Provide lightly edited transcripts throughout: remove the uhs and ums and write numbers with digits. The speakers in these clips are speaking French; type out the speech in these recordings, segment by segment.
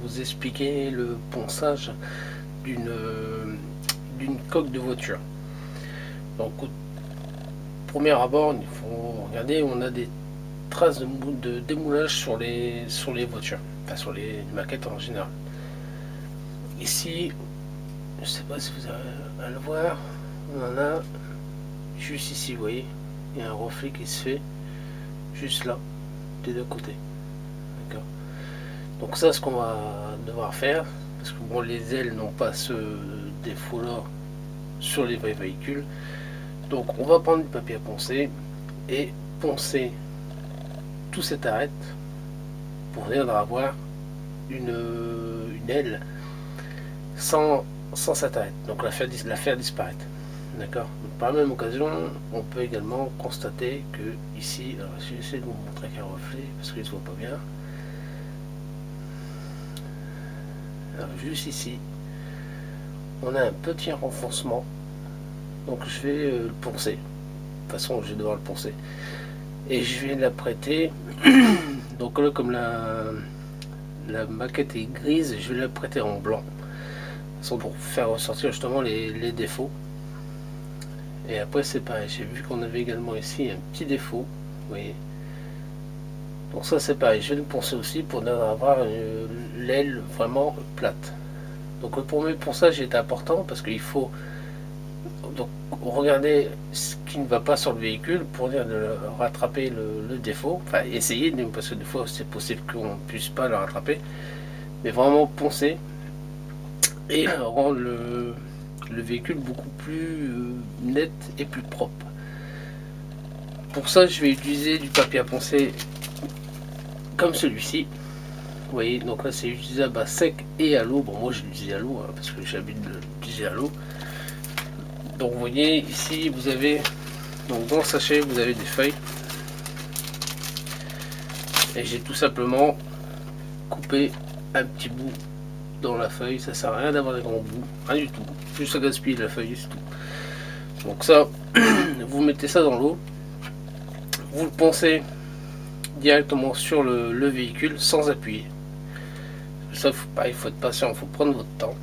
vous expliquer le ponçage d'une coque de voiture. Donc au premier abord, il faut regarder, on a des traces de démoulage sur les voitures, enfin sur les maquettes en général. Ici, je ne sais pas si vous avez à le voir, on en a juste ici, vous voyez, il y a un reflet qui se fait juste là, des deux côtés. D'accord. Donc ça, ce qu'on va devoir faire, parce que bon, les ailes n'ont pas ce défaut là sur les vrais véhicules, donc on va prendre du papier à poncer et poncer tout cette arête pour venir avoir une aile sans cette arête, donc la faire disparaître. D'accord. Par la même occasion, on peut également constater que ici, alors je vais essayer de vous montrer qu'un reflet parce qu'il ne se voit pas bien. Alors, juste ici, on a un petit renfoncement, donc je vais le poncer. De toute façon, je vais devoir le poncer et je vais l'apprêter. Donc là, comme la maquette est grise, je vais l'apprêter en blanc pour faire ressortir justement les défauts. Et après c'est pareil, j'ai vu qu'on avait également ici un petit défaut, vous voyez. Donc ça c'est pareil, je vais le poncer aussi pour avoir l'aile vraiment plate. Donc le premier ponçage est important parce qu'il faut donc regarder ce qui ne va pas sur le véhicule pour dire de rattraper le défaut, enfin essayer, parce que des fois c'est possible qu'on ne puisse pas le rattraper, mais vraiment poncer et rendre le véhicule beaucoup plus net et plus propre. Pour ça, je vais utiliser du papier à poncer comme celui-ci. Vous voyez, donc là c'est utilisable à sec et à l'eau. Bon, moi je l'utilise à l'eau parce que j'habite de l'utiliser à l'eau. Donc vous voyez ici, vous avez donc dans le sachet, vous avez des feuilles. Et j'ai tout simplement coupé un petit bout dans la feuille. Ça sert à rien d'avoir des grands bouts, rien du tout, juste à gaspiller la feuille, c'est tout. Donc ça, vous mettez ça dans l'eau, vous le poncez directement sur le véhicule sans appuyer. Ça, il faut être patient, il faut prendre votre temps.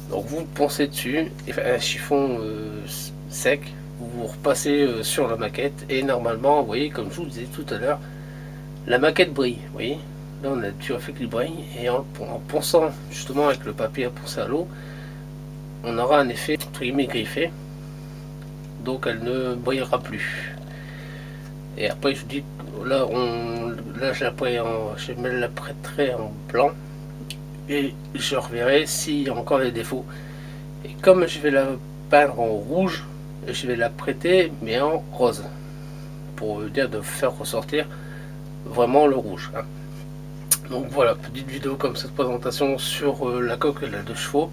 Donc vous le poncez dessus, et un chiffon sec, vous repassez sur la maquette et normalement, vous voyez, comme je vous disais tout à l'heure, la maquette brille, vous voyez. Là on a le petit reflet qui brille, et en ponçant justement avec le papier à poncer à l'eau, on aura un effet entre guillemets griffé, donc elle ne brillera plus. Et après je dis, là je me l'apprêterai en blanc et je reverrai s'il y a encore des défauts. Et comme je vais la peindre en rouge, je vais la prêter mais en rose, pour dire de faire ressortir vraiment le rouge, hein. Donc voilà, petite vidéo comme cette présentation sur la coque de la 2 chevaux.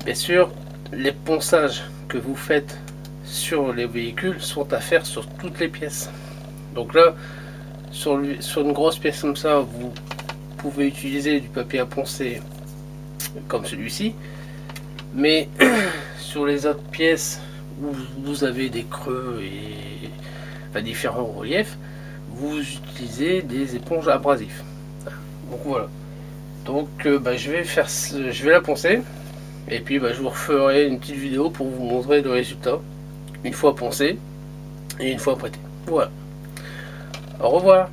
Bien sûr, les ponçages que vous faites sur les véhicules sont à faire sur toutes les pièces. Donc là, sur une grosse pièce comme ça, vous pouvez utiliser du papier à poncer comme celui-ci. Mais sur les autres pièces où vous avez des creux et enfin, différents reliefs, vous utilisez des éponges abrasives. Donc voilà. Donc je vais la poncer et puis je vous referai une petite vidéo pour vous montrer le résultat une fois poncé et une fois prêté. Voilà. Au revoir.